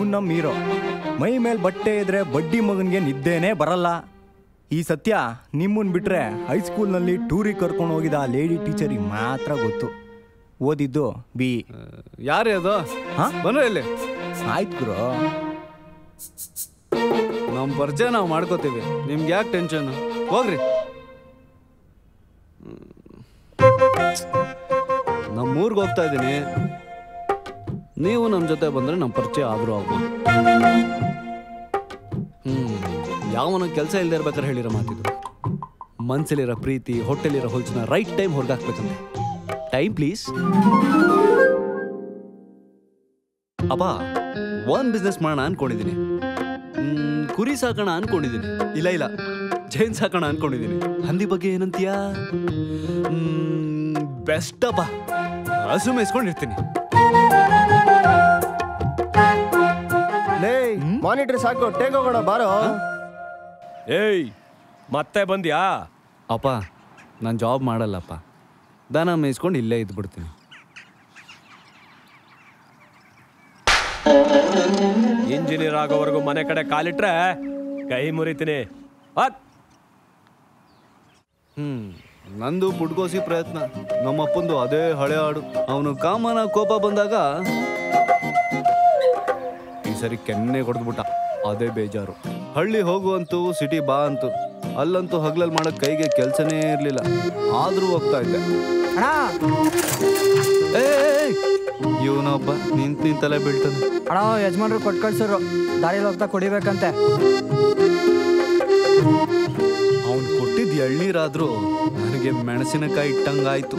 ಇವ್ನು ನಮ್ಮ ಹೀರೋ. ಮೈ ಮೇಲೆ ಬಟ್ಟೆ ಇದ್ರೆ ಬಡ್ಡಿ ಮಗನಿಗೆ ನಿದ್ದೇನೆ ಬರಲ್ಲ. ಈ ಸತ್ಯ ನಿಮ್ಮನ್ನು ಬಿಟ್ರೆ ಹೈಸ್ಕೂಲ್ನಲ್ಲಿ ಟೂರಿಗೆ ಕರ್ಕೊಂಡು ಹೋಗಿದ ಆ ಲೇಡಿ ಟೀಚರಿಗೆ ಮಾತ್ರ ಗೊತ್ತು. ಓದಿದ್ದು ಬಿ. ಯಾರೇ ಅದು? ಬನ್ರಿ ಇಲ್ಲಿ. ಆಯ್ತು ಗುರು, ನಮ್ಮ ಪರಿಚಯ ನಾವು ಮಾಡ್ಕೋತೀವಿ, ನಿಮ್ಗೆ ಯಾಕೆ ಟೆನ್ಷನ್? ಹೋಗ್ರಿ. ನಮ್ಮೂರ್ಗೆ ಹೋಗ್ತಾ ಇದ್ದೀನಿ, ನೀವು ನಮ್ಮ ಜೊತೆ ಬಂದರೆ ನಮ್ಮ ಪರಿಚಯ ಆದರೂ ಆಗ್ಬೋದು. ಯಾವನ ಕೆಲಸ ಇಲ್ಲದೆ ಇರ್ಬೇಕಾದ್ರೆ ಹೇಳಿರೋ ಮಾತಿದ್ರು. ಮನ್ಸಲ್ಲಿರೋ ಪ್ರೀತಿ, ಹೊಟ್ಟೆಲಿರೋ ಹೊಲ್ಸನ್ನ ರೈಟ್ ಟೈಮ್ ಹೊರಗಾಕ್ಬೇಕಂತೆ. Time please. ಅಪ್ಪ, ಒಂದು ಬಿಸ್ನೆಸ್ ಮಾಡೋಣ ಅನ್ಕೊಂಡಿದ್ದೀನಿ. ಕುರಿ ಸಾಕೋಣ ಅನ್ಕೊಂಡಿದ್ದೀನಿ. ಇಲ್ಲ ಜೈನ್ ಸಾಕೋಣ ಅನ್ಕೊಂಡಿದ್ದೀನಿ. ಹಂದಿ ಬಗ್ಗೆ ಏನಂತೀಯಾ? ಬೆಸ್ಟ್ ಅಪ್ಪ, ಹಸು ಮೇಯಿಸ್ಕೊಂಡಿರ್ತೀನಿ. ಮಾನಿಟರ್ ಸಾಕು, ಟೇಕ್ ಹೋಗೋಣ ಬಾರೋ. ಏಯ್, ಮತ್ತೆ ಬಂದ್ಯಾ? ಅಪ್ಪ, ನಾನು ಜಾಬ್ ಮಾಡಲ್ಲಪ್ಪ, ದನ ಮೇಯಿಸ್ಕೊಂಡು ಇಲ್ಲೇ ಇದ್ಬಿಡ್ತೀನಿ. ಇಂಜಿನಿಯರ್ ಆಗೋವರೆಗೂ ಮನೆ ಕಡೆ ಕಾಲಿಟ್ರೆ ಕೈ ಮುರಿತೀನಿ. ನಂದು ಪುಟ್ಕೋಸಿ ಪ್ರಯತ್ನ. ನಮ್ಮಪ್ಪಂದು ಅದೇ ಹಳೆ ಹಾಡು. ಅವನು ಕಾಮನ ಕೋಪ ಬಂದಾಗ ಈ ಸರಿ ಕೆನ್ನೆ ಕೊಡ್ದ್ಬಿಟ್ಟ. ಅದೇ ಬೇಜಾರು. ಹಳ್ಳಿ ಹೋಗುವಂತೂ, ಸಿಟಿ ಬಾ ಅಂತು. ಅಲ್ಲಂತೂ ಹಗ್ಲಲ್ಲಿ ಮಾಡೋ ಕೈಗೆ ಕೆಲಸನೇ ಇರಲಿಲ್ಲ. ಆದರೂ ಹೋಗ್ತಾ ಇದ್ದೆ. ಇವನೊಬ್ಬ ನಿಂತಲೇ ಬೀಳ್ತಾನೆ. ಅಣ್ಣ, ಯಜಮಾನ್ರು ಕೊಟ್ಟು ಕಳ್ಸೋರು, ದಾರಿಲಿ ಹೋಗ್ತಾ ಕುಡಿಬೇಕಂತೆ. ಅವನು ಕೊಟ್ಟಿದ್ದು ಎಳ್ನೀರಾದ್ರೂ ನನಗೆ ಮೆಣಸಿನಕಾಯಿ ಇಟ್ಟಂಗಾಯ್ತು.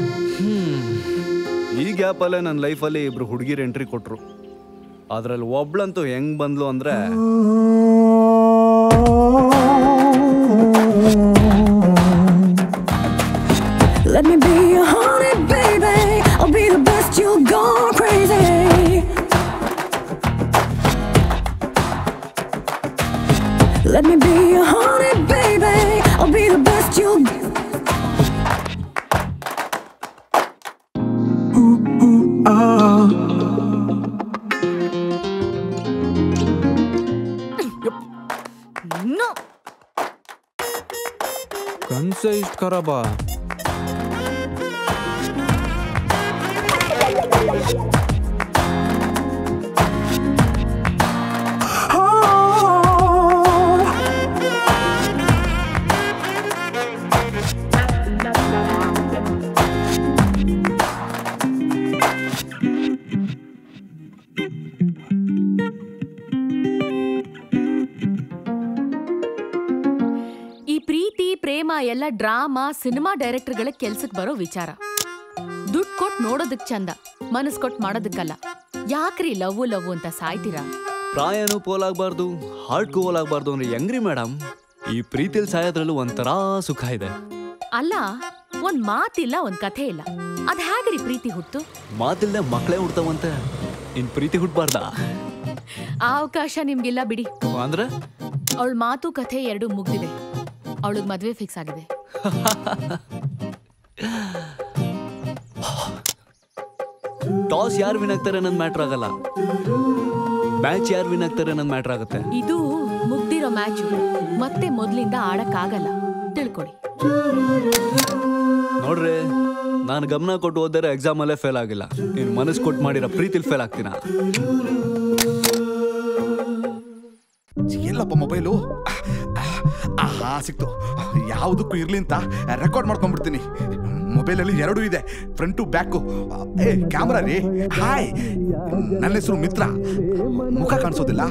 ಈ ಗ್ಯಾಪಲ್ಲೇ ನನ್ನ ಲೈಫಲ್ಲಿ ಇಬ್ರು ಹುಡುಗಿರು ಎಂಟ್ರಿ ಕೊಟ್ರು. ಅದ್ರಲ್ಲಿ ಒಬ್ಳಂತೂ ಹೆಂಗ್ ಬಂದ್ಲು ಅಂದ್ರೆ, Let me be your honey, baby. I'll be the best, you'll go crazy. Let me be your honey, baby. I'll be the best, you'll No. ಕನ್ಸೆ ಇಷ್ಟು ಖರಾಬಾ? ಈ ಪ್ರೀತಿ ಪ್ರೇಮ ಎಲ್ಲ ಡ್ರಾಮಾ ಸಿನಿಮಾ ಡೈರೆಕ್ಟರ್ಗಳ ಕೆಲ್ಸಕ್ಕೆ ಬರೋ ವಿಚಾರ. ದುಡ್ಡು ಕೊಟ್ಟು ನೋಡೋದಕ್ ಚಂದ, ಮನಸ್ ಕೊಟ್ಟು ಮಾಡೋದಕ್ಕಲ್ಲ. ಯಾಕ್ರಿ ಲವ್ ಅಂತ ಸಾಯ್ತೀರಾ? ಪ್ರಾಯನೂ ಪೋಲಾಗಬಾರ್ದು, ಹಾರ್ಟ್ಗೂ ಹೋಲಾಗಬಾರ್ದು ಅಂದ್ರೆ ಹೆಂಗ್ರಿ ಮೇಡಮ್? ಈ ಪ್ರೀತಿಲ್ ಸಾಯೋದ್ರಲ್ಲೂ ಒಂಥರಾ ಸುಖ ಇದೆ. ಅಲ್ಲ, ಒಂದ್ ಮಾತಿಲ್ಲ, ಒಂದ್ ಕಥೆ ಇಲ್ಲ, ಅದ್ ಹೇಗ್ರಿ ಪ್ರೀತಿ ಹುಟ್ಟು? ಮಾತಿಲ್ದೆ ಮಕ್ಕಳೇ ಹುಡ್ತಾವಂತೆ, ಇನ್ ಪ್ರೀತಿ ಹುಟ್ಬಾರ್ದ? ಆ ಅವಕಾಶ ನಿಮ್ಗಿಲ್ಲ ಬಿಡಿ. ಅಂದ್ರೆ ಅವಳ ಮಾತು ಕಥೆ ಎರಡು ಮುಗ್ದಿದೆ. ಅವಳಿಗೆ ಮದ್ವೆ ಫಿಕ್ಸ್ ಆಗಿದೆ. ಟಾಸ್ ಯಾರು ವಿನ್ ಆಗ್ತಾರೆ ಅನ್ನೋದು ಮ್ಯಾಟ್ರ್ ಆಗಲ್ಲ, ಮ್ಯಾಚ್ ಯಾರು ವಿನ್ ಆಗ್ತಾರೆ ಅನ್ನೋದು ಮ್ಯಾಟ್ರ್ ಆಗುತ್ತೆ. ಇದು ಮುಗ್ದಿರೋ ಮ್ಯಾಚು, ಮತ್ತೆ ಮೊದ್ಲಿಂದ ಆಡಕ್ಕಾಗಲ್ಲ, ತಿಳ್ಕೊಳ್ಳಿ. ನೋಡ್ರಿ, ನಾನು ಗಮನ ಕೊಟ್ಟು ಓದಿದ್ರೆ ಎಕ್ಸಾಮ್ ಅಲ್ಲೇ ಫೇಲ್ ಆಗಿಲ್ಲ. ನೀನು ಮನಸ್ಸು ಕೊಟ್ಟು ಮಾಡಿರೋ ಪ್ರೀತಿಲಿ ಫೇಲ್ ಆಗ್ತೀನ. ಎಲ್ಲಪ್ಪ ಮೊಬೈಲು? ಸಿಕ್ತು. ಯಾವುದಕ್ಕೂ ಇರ್ಲಿ ಅಂತ ರೆಕಾರ್ಡ್ ಮಾಡ್ಕೊಂಡ್ಬಿಡ್ತೀನಿ. ಮೊಬೈಲಲ್ಲಿ ಎರಡೂ ಇದೆ, ಫ್ರಂಟು ಬ್ಯಾಕು. ಕ್ಯಾಮ್ರಾ ರೀ. ಹಾಯ್, ನನ್ನ ಹೆಸರು ಮಿತ್ರ. ಮುಖ ಕಾಣಿಸೋದಿಲ್ಲ,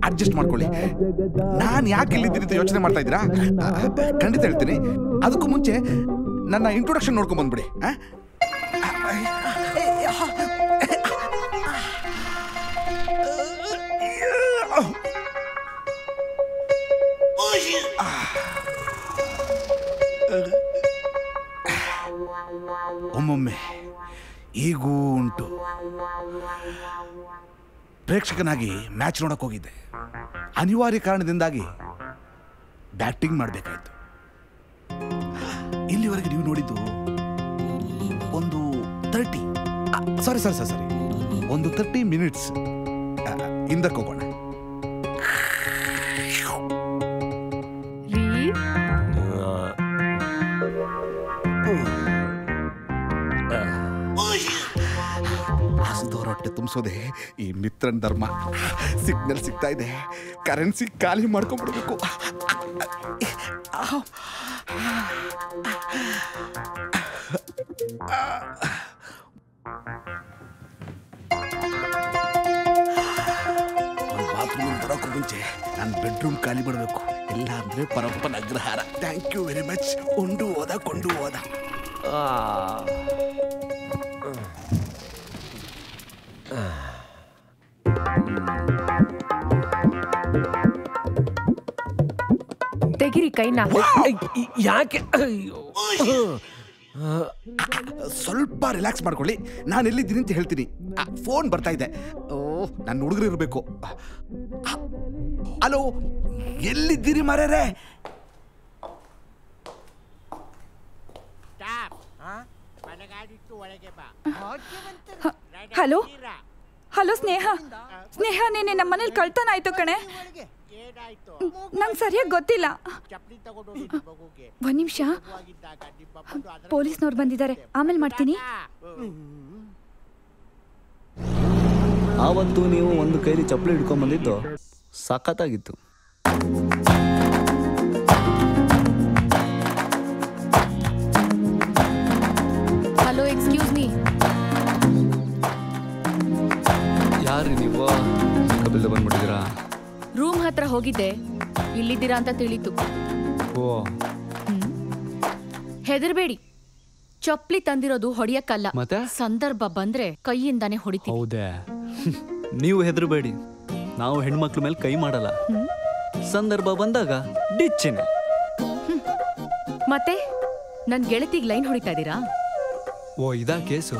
ಅಡ್ಜಸ್ಟ್ ಮಾಡ್ಕೊಳ್ಳಿ. ನಾನು ಯಾಕೆ ಇಲ್ಲಿದ್ದೀನಿ ಅಂತ ಯೋಚನೆ ಮಾಡ್ತಾ ಇದ್ದೀರಾ? ಖಂಡಿತ ಹೇಳ್ತೀನಿ. ಅದಕ್ಕೂ ಮುಂಚೆ ನನ್ನ ಇಂಟ್ರೊಡಕ್ಷನ್ ನೋಡ್ಕೊಂಡ್ ಬಂದ್ಬಿಡಿ. ಒಮ್ಮೊಮ್ಮೆ ಈಗೂ ಉಂಟು. ಪ್ರೇಕ್ಷಕನಾಗಿ ಮ್ಯಾಚ್ ನೋಡಕ್ ಹೋಗಿದ್ದೆ. ಅನಿವಾರ್ಯ ಕಾರಣದಿಂದಾಗಿ ಬ್ಯಾಟಿಂಗ್ ಮಾಡಬೇಕಾಯ್ತು. ಇಲ್ಲಿವರೆಗೆ ನೀವು ನೋಡಿದ್ದು ಒಂದು 30 ಮಿನಿಟ್ಸ್. ಹಿಂದಕ್ಕೆ ಹೋಗೋಣ. ರೀ ಹಸಿದವ್ರ ಹೊಟ್ಟೆ ತುಂಬಿಸೋದೆ ಈ ಮಿತ್ರನ್ ಧರ್ಮ. ಸಿಗ್ನಲ್ ಸಿಗ್ತಾ ಇದೆ, ಕರೆನ್ಸಿ ಖಾಲಿ ಮಾಡ್ಕೊಂಡ್ಬಿಡ್ಬೇಕು. ಬಾತ್ರೂಮ್ ಬರೋಕ್ಕೂ ಮುಂಚೆ ನಾನು ಬೆಡ್ರೂಮ್ ಖಾಲಿ ಮಾಡಬೇಕು, ಇಲ್ಲ ಅಂದ್ರೆ Parappana Agrahara. Thank you very much. ಕೊಂಡು ಹೋದ ತೆಗಿರಿ ಕೈನ. ಯಾಕೆ? ಸ್ವಲ್ಪ ರಿಲ್ಯಾಕ್ಸ್ ಮಾಡ್ಕೊಳ್ಳಿ. ನಾನು ಎಲ್ಲಿದ್ದೀನಿ ಅಂತ ಹೇಳ್ತೀನಿ. ಫೋನ್ ಬರ್ತಾ ಇದೆ. ನನ್ನ ಹುಡುಗರು ಇರಬೇಕು. ಹಲೋ, ಎಲ್ಲಿದ್ದೀರಿ ಮಾರ್ಯಾರೆ? ಹಲೋ ಹಲೋ ಸ್ನೇಹ, ಸ್ನೇಹ ನೀನೆ ನಮ್ಮ ಮನೇಲಿ ಕಳ್ತನ ಆಯ್ತು ಕಣೆ. ನಂಗೆ ಸರಿಯಾಗಿ ಗೊತ್ತಿಲ್ಲ. ಒಂದ್ ನಿಮಿಷ, ಪೊಲೀಸ್ನವ್ರು ಬಂದಿದ್ದಾರೆ, ಆಮೇಲೆ ಮಾಡ್ತೀನಿ. ಆವತ್ತು ನೀವು ಒಂದು ಕೈಲಿ ಚಪ್ಪಲಿ ಹಿಡ್ಕೊಂಡ್ ಬಂದಿದ್ದು ಸಖತ್ತಾಗಿತ್ತು. Hello, excuse me. ಯಾರು ನೀವು? ಕಬಿಲ್ದ ಬಂದ್ಬಿಟ್ಟಿದ್ದೀರಾ? ರೂಮ್ ಹತ್ರ ಹೋಗಿದ್ದೆ, ಇಲ್ಲಿದ್ದೀರಾ ಅಂತ ತಿಳಿತು. ಓ, ಹೆದರ್ಬೇಡಿ, ಚಪ್ಪಲಿ ತಂದಿರೋದು ಹೊಡಿಯಕ್ಕಲ್ಲ, ಮತ್ತೆ ಸಂದರ್ಭ ಬಂದ್ರೆ ಕೈಯಿಂದಾನೆ ಹೊಡಿತೀವಿ. ಹೌದೇ? ನೀವು ಹೆದರ್ಬೇಡಿ, ನಾವು ಹೆಣ್ಮಕ್ಳ ಮೇಲೆ ಕೈ ಮಾಡಲ್ಲ. ಸಂದರ್ಭ ಬಂದಾಗ ಡಿಚ್ಚೇನೆ. ಮತ್ತೆ ನನ್ ಗೆಳತಿಗ್ ಲೈನ್ ಹೊಡಿತಾ ಇದ್ದೀರಾ? ಓ, ಇದಾ ಕೇಸು?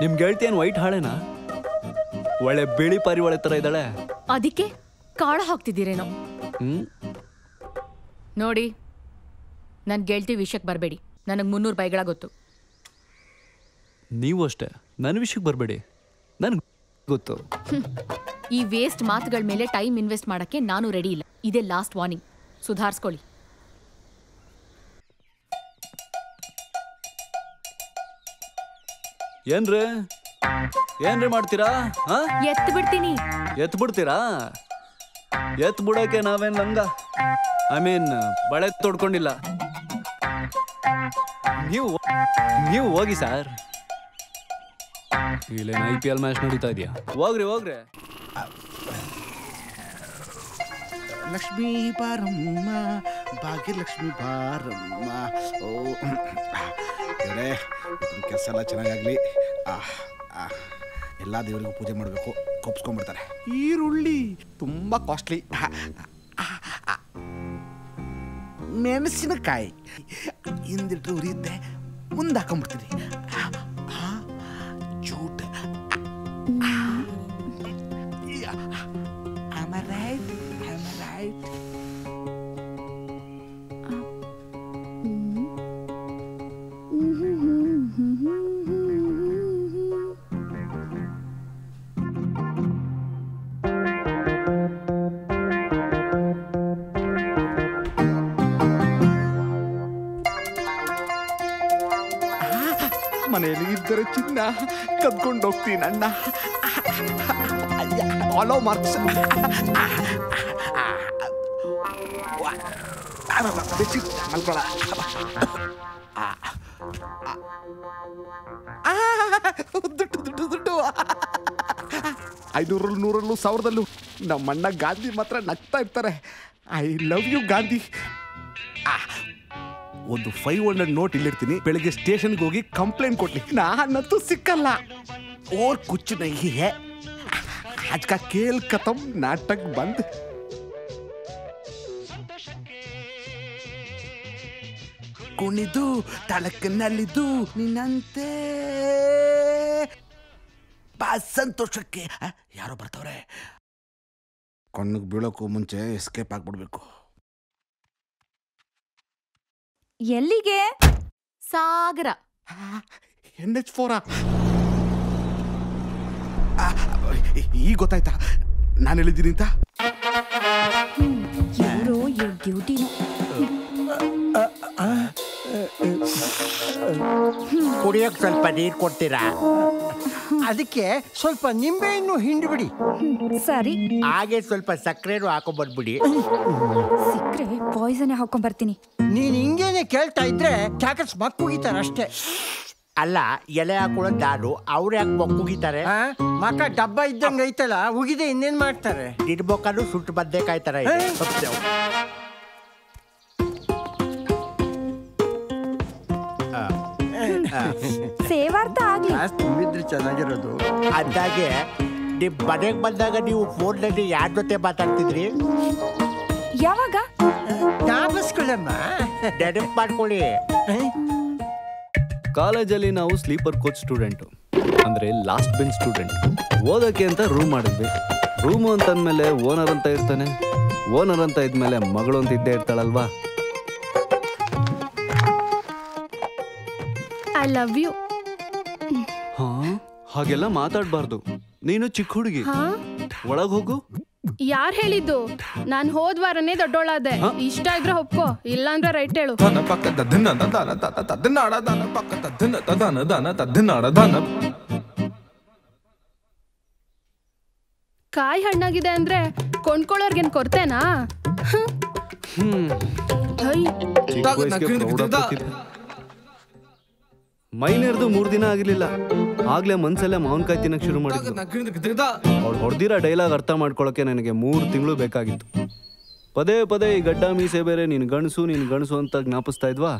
ನಿಮ್ ಗೆಳತಿ ಏನ್ ವೈಟ್ ಹಾಳೆನಾ? ಒಳ್ಳೆ ಬಿಳಿ ಪಾರಿವಾಳ ತರ ಇದ್ದಾಳೆ. ಅದಕ್ಕೆ ಕಾಳ ಹಾಕ್ತಿದ್ದೀರೇನೋ? ನೋಡಿ, ನನ್ ಗೆಳತಿ ವಿಷಯಕ್ಕೆ ಬರಬೇಡಿ. ನನಗೆ 300 ಬೈಗಳ ಗೊತ್ತು. ನೀವು ಅಷ್ಟೇ, ನನ್ನ ವಿಷಯಕ್ಕೆ ಬರಬೇಡಿ, ನನ್ಗೆ ಗೊತ್ತು. ಈ ವೇಸ್ಟ್ ಮಾತುಗಳ ಮೇಲೆ ಟೈಮ್ ಇನ್ವೆಸ್ಟ್ ಮಾಡಕ್ಕೆ ನಾನು ರೆಡಿ ಇಲ್ಲ. ಇದೇ ಲಾಸ್ಟ್ ವಾರ್ನಿಂಗ್, ಸುಧಾರಿಸ್ಕೊಳ್ಳಿ. ಏನ್ರಿ ಮಾಡ್ತೀರಾ? ಎತ್ತು ಬಿಡ್ತೀನಿ. ಎತ್ ಬಿಡ್ತೀರಾ? ಎತ್ ಬಿಡೋಕೆ ನಾವೇನ್ ಲಂಗ, ಐ ಮೀನ್ ಬಳೆ ತೊಡ್ಕೊಂಡಿಲ್ಲ. ನೀವು ಹೋಗಿ ಸರ್. ಇಲ್ಲೇನು IPL ಮ್ಯಾಚ್ ನಡೀತಾ ಇದೆಯಾ? ಹೋಗ್ರಿ. ಲಕ್ಷ್ಮೀ ಬಾರಮ್ಮ, ಭಾಗ್ಯಲಕ್ಷ್ಮಿ ಬಾರಮ್ಮ. ಓ ದೇವ್ರೇ, ಕೆಲಸ ಎಲ್ಲ ಚೆನ್ನಾಗಾಗಲಿ. ಎಲ್ಲ ದೇವರಿಗೂ ಪೂಜೆ ಮಾಡಬೇಕು. ಕೊಪ್ಸ್ಕೊಂಡ್ಬಿಡ್ತಾರೆ. ಈರುಳ್ಳಿ ತುಂಬ ಕಾಸ್ಟ್ಲಿ. ಮೆಣಸಿನಕಾಯಿ ಹಿಂದಿಟ್ಟು ಉರಿಯುತ್ತೆ, ಮುಂದೆ ಹಾಕೊಂಡ್ಬಿಡ್ತೀನಿ. ಜೂಟ್. Am I right? ಮನೆಯಲ್ಲಿ ಇದ್ದರೆ ಚಿನ್ನ ಕದ್ಕೊಂಡು ಹೋಗ್ತೀನಿ ಅಣ್ಣ. ಆಲೋ ಮಾರ್ಕ್ಸ್. ಮಲ್ಕೊಳ. ದುಡ್ಡು 500 100 1000 ನಮ್ಮಣ್ಣ ಗಾಂಧಿ ಮಾತ್ರ ನಗ್ತಾ ಇರ್ತಾರೆ. I love you Gandhi. ಒಂದು 500 ನೋಟ್ ಇಲ್ಲಿರ್ತೀನಿ. ಬೆಳಿಗ್ಗೆ ಸ್ಟೇಷನ್ಗೆ ಹೋಗಿ ಕಂಪ್ಲೇಂಟ್ ಕೊಡ್ಲಿ. ನಾನಂತೂ ಸಿಕ್ಕಲ್ಲ. और कुछ नहीं है. आज का खेल खत्म, नाटक बंद. ಕುಣಿದು ತಳಕಿನಲ್ಲಿದ್ದು ನಿನ್ನಂತೆ ಬಾ ಸಂತೋಷಕ್ಕೆ. ಯಾರೋ ಬರ್ತಾವ್ರೆ. ಕಣ್ಣಿಗೆ ಬೀಳೋಕ್ಕೂ ಮುಂಚೆ ಎಸ್ಕೇಪ್ ಆಗ್ಬಿಡ್ಬೇಕು. ಎಲ್ಲಿಗೆ? ಸಾಗರ. NH4. ಈಗ ಗೊತ್ತಾಯ್ತಾ? ನಾನು ಹೇಳಿದ್ದೀನಿ ಅಂತ. ಇವರು ಡ್ಯೂಟಿನು. ಕುಡಿಯೋಕೆ ಸ್ವಲ್ಪ ನೀರು ಕೊಡ್ತೀರಾ? ಅದಕ್ಕೆ ಸ್ವಲ್ಪ ನಿಂಬೆಹಣ್ಣು ಹಿಂಡ್ಬಿಡಿ. ಸರಿ. ಹಾಗೆ ಸ್ವಲ್ಪ ಸಕ್ಕರೆನೂ ಹಾಕೊಂಡ್ಬಂದ್ಬಿಡಿ. ಸಿಕ್ಕರೆ ಪಾಯ್ಸನ್ ಹಾಕೊಂಡ್ಬರ್ತೀನಿ. ನೀನ್ ಹಿಂಗೇನೆ ಕೇಳ್ತಾ ಇದ್ರೆ ಕ್ಯಾಕರ್ಸ್ ಮಕ್ಕುಗಿತಾರೆ ಅಷ್ಟೇ. ಅಲ್ಲ, ಎಲೆ ಹಾಕೊಳ್ಳೋದು ನಾನು, ಅವ್ರು ಯಾಕೆ ಮಕ್ಕುಗಿತಾರೆ? ಮಕ್ಕ ಡಬ್ಬ ಇದ್ದಂಗೆ ಐತಲ್ಲ, ಉಗಿದೆ ಇನ್ನೇನ್ ಮಾಡ್ತಾರೆ? ನಿನ್ ಮೊಕ್ಕನು ಸುಟ್ಟು ಬದ್ನೇಕಾಯ್ತಾರ. ಸೇವಾರ್ಥ ಆಗ್ಲಿ. ತುಂಬಿದ್ರೆ ಚೆನ್ನಾಗಿರೋದು. ಅಂದಾಗೆ ನಿಮ್ ಮನೆಗೆ ಬಂದಾಗ ನೀವು ಫೋನ್ನಲ್ಲಿ ಯಾರ ಜೊತೆ ಮಾತಾಡ್ತಿದ್ರಿ? ಯಾವಾಗ? ಜ್ಞಾಪಿಸ್ಕೊಳ್ಳಮ್ಮ, ನೆನಪು ಮಾಡ್ಕೊಳ್ಳಿ. ಕಾಲೇಜಲ್ಲಿ ನಾವು ಸ್ಲೀಪರ್ ಕೋಚ್ ಸ್ಟೂಡೆಂಟು, ಅಂದರೆ ಲಾಸ್ಟ್ ಬೆಂಚ್ ಸ್ಟೂಡೆಂಟ್. ಓದೋಕ್ಕೆ ಅಂತ ರೂಮ್ ಮಾಡಿದ್ವಿ. ರೂಮು ಅಂತಂದಮೇಲೆ ಓನರ್ ಅಂತ ಇರ್ತಾನೆ. ಓನರ್ ಅಂತ ಇದ್ಮೇಲೆ ಮಗಳು ಅಂತ ಇದ್ದೇ ಇರ್ತಾಳಲ್ವಾ. I love you. ಹಾ, ಹಾಗೆಲ್ಲ ಮಾತಾಡಬಾರ್ದು. ನೀನು ಚಿಕ್ಕ ಹುಡುಗಿ, ಒಳಗೆ ಹೋಗು. ಯಾರು ಹೇಳಿದ್ದು? ನಾನು ಹೋದ್ವಾರನೇ ದೊಡ್ಡೋಳಾದೆ. ಇಷ್ಟ ಇದ್ರೆ ಒಪ್ಕೋ, ಇಲ್ಲ ಅಂದ್ರೆ ರೈಟ್ ಹೇಳು. ಕಾಯಿ ಹಣ್ಣಾಗಿದೆ ಅಂದ್ರೆ ಕೊಂಡ್ಕೊಳ್ಳೋರ್ಗೇನ್ ಕೊಡ್ತೇನಾ? ಮೈನೇರ್ದು 3 ದಿನ ಆಗಿರ್ಲಿಲ್ಲ, ಆಗ್ಲೇ ಮನ್ಸಲ್ಲೇ ಮಾವಿನಕಾಯಿ ತಿನ್ನಕ್ ಶುರು ಮಾಡಿದ್ರು. ಅವ್ಳು ಹೊಡೆದಿರೋ ಡೈಲಾಗ್ ಅರ್ಥ ಮಾಡ್ಕೊಳಕ್ಕೆ ನನಗೆ 3 ತಿಂಗಳು ಬೇಕಾಗಿತ್ತು. ಪದೇ ಪದೇ ಈ ಗಡ್ಡ ಮೀಸೆ ಬೇರೆ ನೀನು ಗಣಸು ಅಂತ ಜ್ಞಾಪಿಸ್ತಾ ಇದ್ವಾ.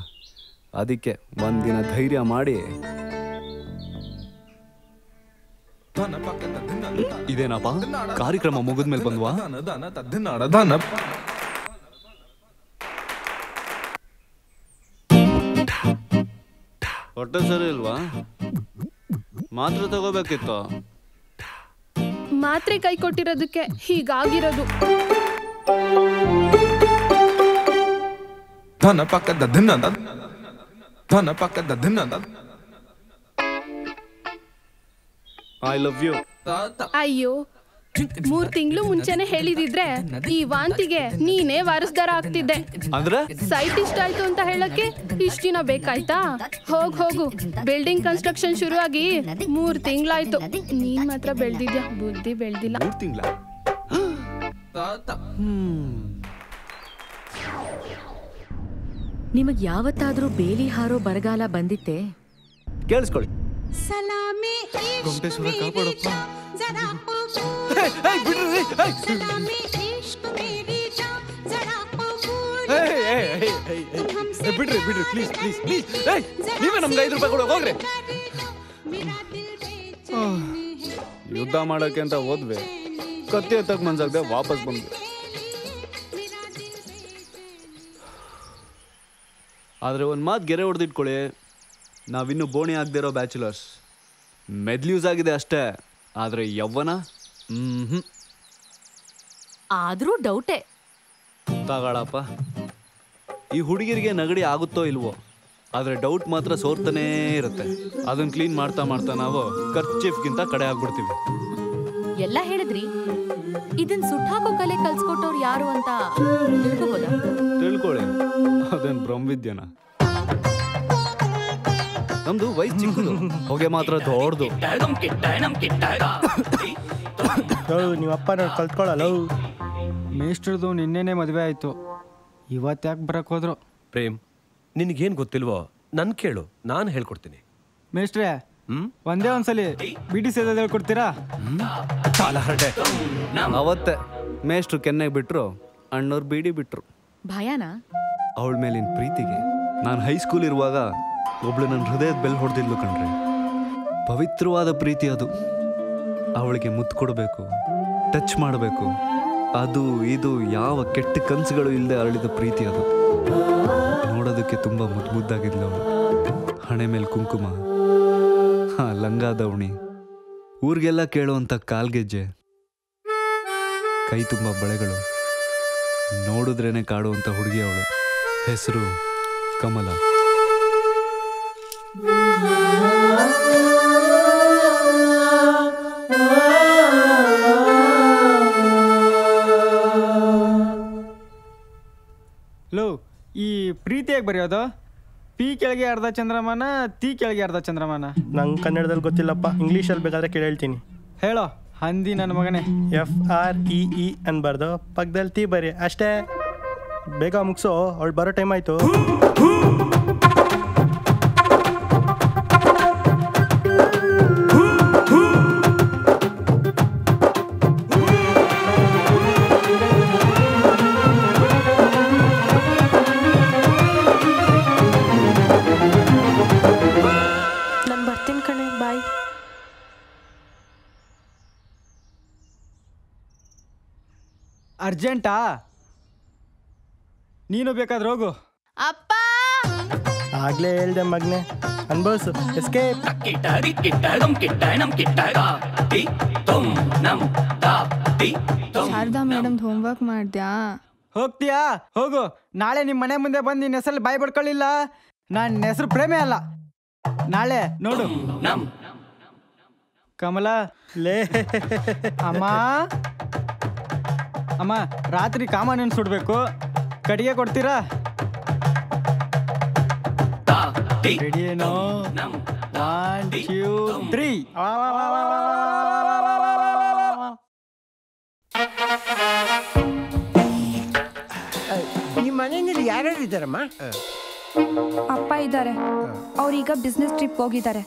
ಅದಕ್ಕೆ ಒಂದಿನ ಧೈರ್ಯ ಮಾಡಿ, ಇದೇನಪ್ಪ ಕಾರ್ಯಕ್ರಮ ಮುಗಿದ್ಮೇಲೆ ಬಂದ್ವಾ? ಹೊಟ್ಟೆ ಸರಿ ಇಲ್ವಾ? ಮಾತ್ರೆ ತಗೋಬೇಕಿತ್ತು. ಮಾತ್ರೆ ಕೈ ಕೊಟ್ಟಿರೋದಕ್ಕೆ ಹೀಗಾಗಿರೋದು. I love you. ಅಯ್ಯೋ, 3 ತಿಂಗಳು ಮುಂಚೆನೆ ಹೇಳಿದಿದ್ರೆ ಈ ವಾಂತಿಗೆ ನೀನೇ ವಾರಸ್ದಾರ ಆಗ್ತಿದ್ದೆ. ಅಂದ್ರೆ ಸೈಟ್ ಇಷ್ಟ ಆಯ್ತು ಅಂತ ಹೇಳಕ್ಕೆ ಇಷ್ಟ ದಿನ ಬೇಕಾಯ್ತಾ? ಹೋಗು, ಬಿಲ್ಡಿಂಗ್ ಕನ್ಸ್ಟ್ರಕ್ಷನ್ ಶುರು ಆಗಿ 3 ತಿಂಗಳಾಯ್ತು. ನೀನ್ ಮಾತ್ರ ಬೆಳ್ದಿದ್ಯಾ, ಬುದ್ಧಿ ಬೆಳ್ದಿಲ್ಲ. 3 ತಿಂಗಳ? ನಿಮಗ್ ಯಾವತ್ತಾದ್ರೂ ಬೇಲಿ ಹಾರೋ ಬರಗಾಲ ಬಂದಿತ್ತೆ? ಕೇಳಿಸ್ಕೊಳ್ಳಿ. ಗೋಮಟೇಶ್ವರ ಕಾಪಾಡಪ್ಪ. ಬಿಡ್ರಿ ಪ್ಲೀಸ್ ನೀವೇ ನಮ್ಗೆ 5 ರೂಪಾಯಿ ಕೊಡೋ, ಹೋಗ್ರಿ. ಯುದ್ಧ ಮಾಡಕ್ಕೆ ಅಂತ ಹೋದ್ವಿ, ಕತ್ತಿ ಎತ್ತಕ್ ಮನ್ಸಾಗ್ದೆ ವಾಪಸ್ ಬಂದ್ವಿ. ಆದ್ರೆ ಒಂದ್ ಮಾತು ಗೆರೆ ಹೊಡೆದಿಟ್ಕೊಳ್ಳಿ, ನಾವಿನ್ನೂ ಬೋಣಿ ಆಗದೆ ಇರೋ ಬ್ಯಾಚುಲರ್ಸ್. ಮೆದ್ಲ್ಯೂಸ್ ಆಗಿದೆ ಅಷ್ಟೇ, ಆದ್ರೆ ಯವ್ವನ ಆದ್ರೂ ಡೌಟೇ. ತಗೊಳಪ್ಪ, ಈ ಹುಡುಗಿರಿಗೆ ನಗಡಿ ಆಗುತ್ತೋ ಇಲ್ವೋ, ಆದ್ರೆ ಡೌಟ್ ಮಾತ್ರ ಸೋರ್ತಾನೇ ಇರುತ್ತೆ. ಅದನ್ನ ಕ್ಲೀನ್ ಮಾಡ್ತಾ ನಾವು ಖರ್ಚೀಫ್ಗಿಂತ ಕಡೆ ಆಗ್ಬಿಡ್ತೀವಿ. ಎಲ್ಲ ಹೇಳಿದ್ರಿ, ಇದನ್ ಸುಟ್ಟಾಕೋ ಕಲೆ ಕಲ್ಸ್ಕೊಟ್ಟವ್ರು ಯಾರು ಅಂತ ತಿಳ್ಕೊಬೋದಾ? ತಿಳ್ಕೊಳ್ಳಿ, ಅದೇನ್ ಬ್ರಹ್ಮವಿದ್ಯನ? ನಮ್ದು ವಯಸ್ಸು ಚಿಕ್ಕದು, ಹೊಗೆ ಮಾತ್ರ ದೊಡ್ಡದು. ನಿಮ್ಮ ಅಪ್ಪ ಕಲ್ತ್ಕೊಳ್ಳಲ್ಲ. ಮೇಷ್ಟ್ರದು ನಿನ್ನೆನೆ ಮದುವೆ ಆಯ್ತು, ಇವತ್ತು ಯಾಕೆ ಬರಕ್ ಹೋದ್ರು? ಪ್ರೇಮ್, ನಿನಗೇನು ಗೊತ್ತಿಲ್ವೋ ನನ್ ಕೇಳು, ನಾನು ಹೇಳ್ಕೊಡ್ತೀನಿ. ಮೇಷ್ಟ್ರೆ, ಒಂದೇ ಒಂದ್ಸಲಿ ಬಿಡಿ ಸೇದ ಹೇಳ್ಕೊಡ್ತೀರಾ? ಅವತ್ತೆ ಮೇಷ್ಟ್ರು ಕೆನ್ನೆಗೆ ಬಿಟ್ರು, ಅಣ್ಣವ್ರು ಬೀಡಿ ಬಿಟ್ರು. ಭಯನಾ? ಅವಳ ಮೇಲಿನ ಪ್ರೀತಿಗೆ ನಾನು ಹೈಸ್ಕೂಲ್ ಇರುವಾಗ ಒಬ್ಳು ನನ್ನ ಹೃದಯದ ಬೆಲ್ ಹೊಡೆದಿದ್ಲು ಕಣ್ರೆ. ಪವಿತ್ರವಾದ ಪ್ರೀತಿ ಅದು. ಅವಳಿಗೆ ಮುತ್ತು ಕೊಡಬೇಕು, ಟಚ್ ಮಾಡಬೇಕು, ಅದು ಇದು ಯಾವ ಕೆಟ್ಟ ಕನಸುಗಳು ಇಲ್ಲದೆ ಅರಳಿದ ಪ್ರೀತಿ ಅದು. ನೋಡೋದಕ್ಕೆ ತುಂಬ ಮುದ್ದಾಗಿದ್ಲು ಅವಳು. ಹಣೆ ಮೇಲೆ ಕುಂಕುಮ, ಲಂಗ ದವಣಿ, ಊರಿಗೆಲ್ಲ ಕೇಳುವಂಥ ಕಾಲ್ಗೆಜ್ಜೆ, ಕೈ ತುಂಬ ಬಳೆಗಳು, ನೋಡಿದ್ರೇನೆ ಕಾಡುವಂಥ ಹುಡುಗಿ ಅವಳು. ಹೆಸರು ಕಮಲ. ಪ್ರೀತಿಯಾಗಿ ಬರೆಯೋದು? ಪಿ ಕೆಳಗೆ ಅರ್ಧ ಚಂದ್ರಮಾನ, ತಿ ಕೆಳಗೆ ಅರ್ಧ ಚಂದ್ರಮಾನ. ನಂಗೆ ಕನ್ನಡದಲ್ಲಿ ಗೊತ್ತಿಲ್ಲಪ್ಪ, ಇಂಗ್ಲೀಷಲ್ಲಿ ಬೇಕಾದ್ರೆ ಕೇಳಿ ಹೇಳ್ತೀನಿ. ಹೇಳೋ ಹಂದಿ ನನ್ನ ಮಗನೇ. FREE ಅನ್ಬಾರ್ದು, ಪಕ್ಕದಲ್ಲಿ ತಿ ಬರಿ ಅಷ್ಟೇ. ಬೇಗ ಮುಗಿಸೋ, ಅವಳು ಬರೋ ಟೈಮ್ ಆಯಿತು. ನಾನು ಬರ್ತೀನಿ ಕಣೆ, ಬಾಯ್. ಅರ್ಜೆಂಟಾ? ನೀನು ಬೇಕಾದ್ರೆ ಹೋಗು. ಅಪ್ಪ ಆಗ್ಲೇ ಹೇಳ್ದೆ ಮಗ್ನೆ, ಅನ್ಭವ್ಸು. ಎಸ್ಕೇಪ್. ಶಾರದಾ ಮೇಡಮ್ ಹೋಮ್ವರ್ಕ್ ಮಾಡ್ದ್ಯಾ? ಹೋಗ್ತೀಯಾ? ಹೋಗು. ನಾಳೆ ನಿಮ್ಮ ಮನೆ ಮುಂದೆ ಬಂದು ನಿನ್ನ ಹೆಸರಲ್ಲಿ ಬಾಯ್ ಬಡ್ಕೊಳ್ಳಿಲ್ಲ, ನನ್ನ ಹೆಸರು ಪ್ರೇಮೆ ಅಲ್ಲ. ನಾಳೆ ನೋಡು. ಕಮಲ ಲೇ ಅಮ್ಮ, ಅಮ್ಮ ರಾತ್ರಿ ಕಾಮಣ್ಣನ ಸುಡ್ಬೇಕು, ಕಡಿಗೆ ಕೊಡ್ತೀರಾ? ರೆಡಿ ಏನೋ? 1 2 3. ನಿಮ್ಮ ಮನೆಯಲ್ಲಿ ಯಾರ್ಯಾರು ಇದ್ದಾರಮ್ಮ? ಅಪ್ಪ ಇದ್ದಾರೆ, ಅವ್ರೀಗ ಬಿಸ್ನೆಸ್ ಟ್ರಿಪ್ ಹೋಗಿದ್ದಾರೆ.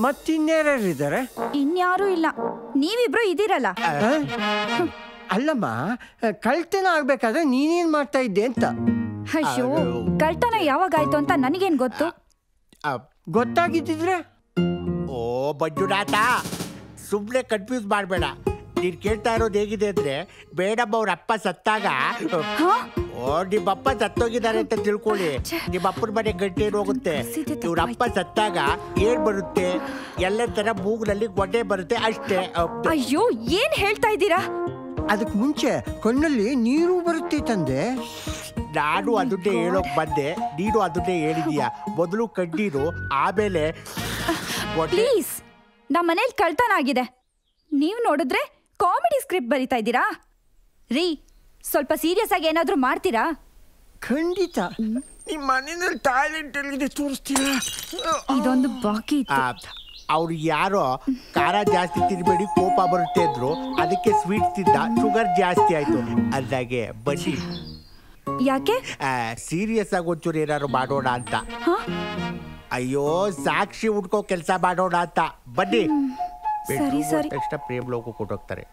ಮತ್ತಿನ್ಯಾರ್ಯಾರು ಇದ್ದಾರೆ? ಇನ್ಯಾರೂ ಇಲ್ಲ, ನೀವಿಬ್ರು ಇದ್ದೀರಲ್ಲ. ಅಲ್ಲಮ್ಮ, ಕಳ್ತನ ಆಗ್ಬೇಕಾದ್ರೆ ನೀನೇನ್ ಮಾಡ್ತಾ ಇದ್ದೆ ಅಂತ. ಅಯ್ಯೋ, ಕಳ್ತನ ಯಾವಾಗಾಯ್ತು ಅಂತ ನನಗೇನ್ ಗೊತ್ತು? ಗೊತ್ತಾಗಿದ್ದಿದ್ರೆ ಓ ಮಂಜುನಾಥ, ಸುಮ್ಮನೆ ಕನ್ಫ್ಯೂಸ್ ಮಾಡಬೇಡ. ನೀನು ಕೇಳ್ತಾ ಇರೋದು ಹೇಗಿದೆ ಅಂದ್ರೆ, ಮೇಡಮ್ ಅವ್ರ ಅಪ್ಪ ಸತ್ತಾಗ ನಿಮ್ಮಪ್ಪ ಸತ್ತೋಗಿದ್ದಾರೆ ಅಂತ ತಿಳ್ಕೊಳ್ಳಿ. ನಿಮ್ಮ ಅಪ್ಪನ ಮನೆ ಗಂಟೆ ಹೋಗುತ್ತೆ, ಇವ್ರ ಅಪ್ಪ ಸತ್ತಾಗ ಏನ್ ಬರುತ್ತೆ? ಎಲ್ಲ ತರ ಮೂಗ್ನಲ್ಲಿ ಗೊಡ್ಡೆ ಬರುತ್ತೆ ಅಷ್ಟೇ. ಅಯ್ಯೋ, ಏನ್ ಹೇಳ್ತಾ ಇದ್ದೀರಾ? ಅದಕ್ಕೆ ಮುಂಚೆ ಕಣ್ಣಲ್ಲಿ ನೀರು ಬರುತ್ತೆ ತಂದೆ. ನಾನು ಅದನ್ನೇ ಹೇಳೋಕ್ ಬಂದೆ, ನೀನು ಅದನ್ನೇ ಹೇಳಿದೀಯ. ಮೊದಲು ಕಣ್ಣೀರು, ಆಮೇಲೆ ಪ್ಲೀಸ್, ನಮ್ಮ ಮನೇಲಿ ಕಳ್ತನ ಆಗಿದೆ. ನೀವು ನೋಡಿದ್ರೆ ಕಾಮಿಡಿ ಸ್ಕ್ರಿಪ್ಟ್ ಬರಿತಾ ಇದ್ದೀರಾ ರೀ. ಸ್ವಲ್ಪ ಸೀರಿಯಸ್ ಆಗಿ ಏನಾದ್ರೂ ಮಾಡ್ತೀರಾ? ಖಂಡಿತ. ನಿಮ್ಮ ಮನೆಯಲ್ಲಿ ಟ್ಯಾಲೆಂಟ್ ಎಲ್ಲಿದೆ ತೋರಿಸ್ತೀರಾ? ಇದೊಂದು ಬಾಕಿ ಇತ್ತು. ಅವ್ರು ಯಾರೋ ಖಾರ ಜಾಸ್ತಿ ತಿನ್ಬೇಡಿ ಕೋಪ ಬರುತ್ತೆ ಅಂದ್ರು, ಅದಕ್ಕೆ ಸ್ವೀಟ್ ತಿಂದ ಶುಗರ್ ಜಾಸ್ತಿ ಆಯ್ತು. ಅದಾಗೆ ಬನ್ನಿ. ಯಾಕೆ ಸೀರಿಯಸ್ ಆಗಿ ಒಂಚೂರು ಏನಾದ್ರು ಮಾಡೋಣ ಅಂತ. ಅಯ್ಯೋ, ಸಾಕ್ಷಿ ಹುಡ್ಕೋ ಕೆಲಸ ಮಾಡೋಣ ಅಂತ ಬನ್ನಿ. ಸರಿ ಸರಿ. ತಕ್ಷಣ ಪ್ರೇಮ್ ಲೋಕ ಕೊಟ್ಟೋಗ್ತಾರೆ.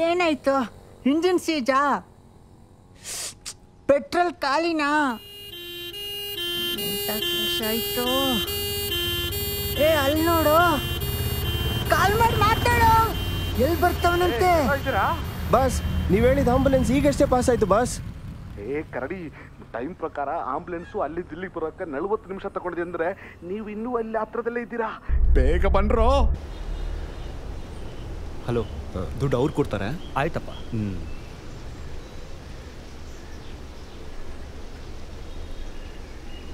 ಏನಾಯ್ತು? ಇಂಜಿನ್ ಸೀಜಾ? ಪೆಟ್ರೋಲ್ ಖಾಲಿನಾ? ಆಯ್ತು. ಏ ಅಲ್ಲಿ ನೋಡು, ಕಾಲ್ ಮಾಡಿ ಮಾತಾಡು. ಎಲ್ಲಿ ಬರ್ತಾವನಂತೆ? ಬಸ್, ನೀವು ಹೇಳಿದ ಆಂಬುಲೆನ್ಸ್ ಈಗಷ್ಟೇ ಪಾಸ್ ಆಯ್ತು ಬಸ್. ಕರಡಿ, ಟೈಮ್ ಪ್ರಕಾರ ಆಂಬುಲೆನ್ಸು ಅಲ್ಲಿ ದಿಲ್ಲಿಗೆ ಬರೋಕೆ 40 ನಿಮಿಷ ತಗೊಂಡಿದೆ ಅಂದ್ರೆ ನೀವು ಇನ್ನೂ ಅಲ್ಲಿ ಹತ್ರದಲ್ಲೇ ಇದ್ದೀರಾ. ಬೇಗ ಬನ್ರೋ. ಹಲೋ, ದುಡ್ಡು ಅವ್ರು ಕೊಡ್ತಾರೆ? ಆಯ್ತಪ್ಪ.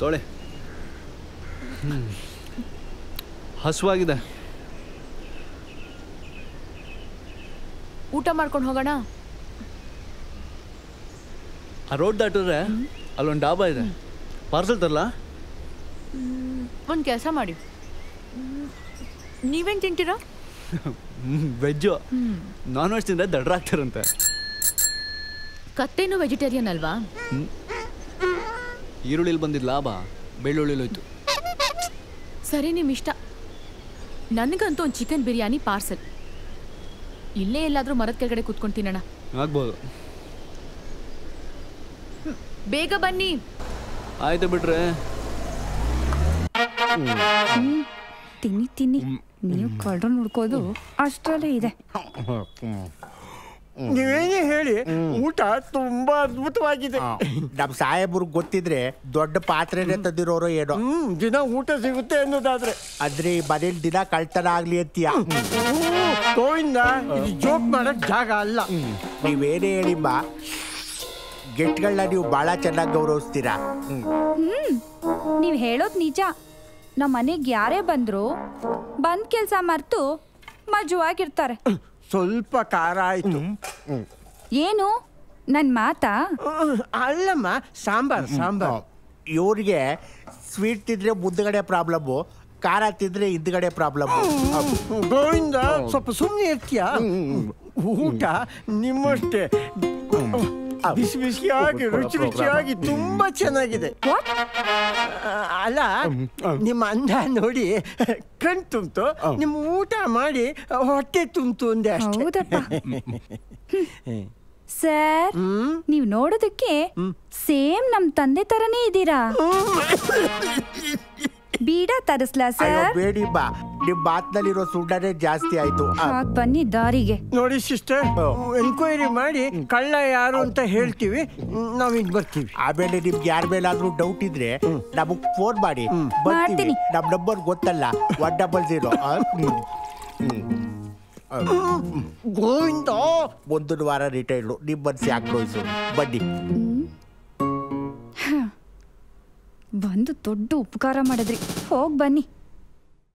ತೊಳೆ. ಹಸುವಾಗಿದೆ. ಊಟ ಮಾಡ್ಕೊಂಡು ಹೋಗೋಣ. ಆ ರೋಡ್ ದಾಟಿದ್ರೆ ಅಲ್ಲೊಂದು ಡಾಬಾ ಇದೆ, ಪಾರ್ಸಲ್ ತರಲ್ಲ? ಒಂದು ಕೆಲಸ ಮಾಡಿ, ನೀವೇನು ತಿಂತೀರಾ? ವೆಜ್ಜು. ನಾನ್ ವೆಜ್ ತಿಂದರೆ ದಡ್ರಾಗ್ತಾರಂತೆ. ಕತ್ತೇನು ವೆಜಿಟೇರಿಯನ್ ಅಲ್ವಾ? ಈರುಳ್ಳಿಲಿ ಬಂದಿದ್ದು ಲಾಭ ಬೆಳ್ಳುಳ್ಳಿಲೋಯ್ತು. ಸರಿ, ನಿಮ್ಮ ಇಷ್ಟ. ನನಗಂತೂ ಒಂದು ಚಿಕನ್ ಬಿರಿಯಾನಿ ಪಾರ್ಸಲ್. ಇಲ್ಲೇ ಎಲ್ಲಾದರೂ ಮರದ ಕೆಳಗಡೆ ಕೂತ್ಕೊಂಡು ತಿನ್ನೋಣ. ಆಗ್ಬೋದು. ಬೇಗ ಬನ್ನಿ. ಆಯ್ತು ಬಿಟ್ರೆ. ತಿನ್ನಿ ತಿನ್ನಿ, ನೀವು ಕಳ್ರು ನೋಡ್ಕೋದು ಅಷ್ಟರಲ್ಲೇ ಇದೆ. ನೀವೇನೇ ಹೇಳಿ, ಊಟ ತುಂಬಾ ಅದ್ಭುತವಾಗಿದೆ. ನಮ್ ಸಾಹೇಬ್ರಿಗೆ ಗೊತ್ತಿದ್ರೆ ದೊಡ್ಡ ಪಾತ್ರೆನೇ ತಂದಿರೋರು ಏನೋ. ದಿನ ಊಟ ಸಿಗುತ್ತೆ ಅನ್ನೋದಾದ್ರೆ. ಆದ್ರೆ ಈ ಮನೇಲಿ ದಿನ ಕಳ್ತನ ಆಗ್ಲಿ ಅಂತೀಯ. ಗೋವಿಂದ, ಇದು ಜೋಕ್ ಮಾಡಕ್ ಜಾಗ ಅಲ್ಲ. ನೀವೇನೇ ಹೇಳಿಮ್ಮ, ಗೆಟ್ಗಳನ್ನ ನೀವು ಬಹಳ ಚೆನ್ನಾಗಿ ಗೌರವಿಸ್ತೀರಾ. ನೀವು ಹೇಳೋದು ನಿಜ. ನಮ್ಮ ಮನೆಗೆ ಯಾರೇ ಬಂದ್ರು ಬಂದ್ ಕೆಲಸ ಮರ್ತು ಮಜವಾಗಿರ್ತಾರೆ. ಸ್ವಲ್ಪ ಖಾರ ಆಯ್ತು. ಏನು ನನ್ ಮಾತಾ? ಅಲ್ಲಮ್ಮ, ಸಾಂಬಾರ್. ಇವ್ರಿಗೆ ಸ್ವೀಟ್ ತಿಂದ್ರೆ ಮುಂದ್ಗಡೆ ಪ್ರಾಬ್ಲಮ್ಮು, ಖಾರ ತಿಂದ್ರೆ ಹಿಂದ್ಗಡೆ ಪ್ರಾಬ್ಲಮ್ಮು. ಗೋವಿಂದ, ಸ್ವಲ್ಪ ಸುಮ್ಮನೆ ಇರ್ತೀಯ? ಊಟ ನಿಮ್ಮಷ್ಟೇ ಬಿಸಿ ಬಿಸಿಯಾಗಿ ರುಚಿಯಾಗಿ ತುಂಬಾ ಚೆನ್ನಾಗಿದೆ. ಅಲ್ಲ, ನಿಮ್ಮ ಅಂದ ನೋಡಿ ಕಣ್ ತುಂಬ್ತು, ನಿಮ್ಮ ಊಟ ಮಾಡಿ ಹೊಟ್ಟೆ ತುಂಬ್ತು ಅಂದೆ ಅಷ್ಟೇ. ಸರ್, ನೀವ್ ನೋಡೋದಕ್ಕೆ ಸೇಮ್ ನಮ್ ತಂದೆ ತರನೇ ಇದ್ದೀರಾ. ಬೀಡ ತರಿಸ್ಲಾ ಸರ್? ಬೇಡಿ ಬಾ, ನಿಮ್ ಮಾತ್ನಲ್ಲಿರೋ ಸುಣ್ಣನೇ ಜಾಸ್ತಿ ಆಯ್ತು. ಬನ್ನಿ ದಾರಿಗೆ. ನೋಡಿ ಸಿಸ್ಟರ್, ಎನ್ಕ್ವೈರಿ ಮಾಡಿ ಕಳ್ಳ ಯಾರು ಅಂತ ಹೇಳ್ತೀವಿ, ನಾವಿನ್ ಬರ್ತೀವಿ. ಆಮೇಲೆ ನಿಮ್ಗೆ ಯಾರ ಮೇಲಾದ್ರೂ ಡೌಟ್ ಇದ್ರೆ ನಮಗ್ ಫೋನ್ ಮಾಡಿ, ಬರ್ತೀವಿ. ನಮ್ ನಂಬರ್ ಗೊತ್ತಲ್ಲ, 100. ಗೋವಿಂದ, ಮುಂದಿನ ವಾರ ರಿಟೈರ್ಡು, ನಿಮ್ ಮನ್ಸಿ ಹಾಕ್ಲೋಯ್ಸು. ಬನ್ನಿ. ಒಂದು ದೊಡ್ಡ ಉಪಕಾರ ಮಾಡಿದ್ರಿ. ಹೋಗ್ ಬನ್ನಿ.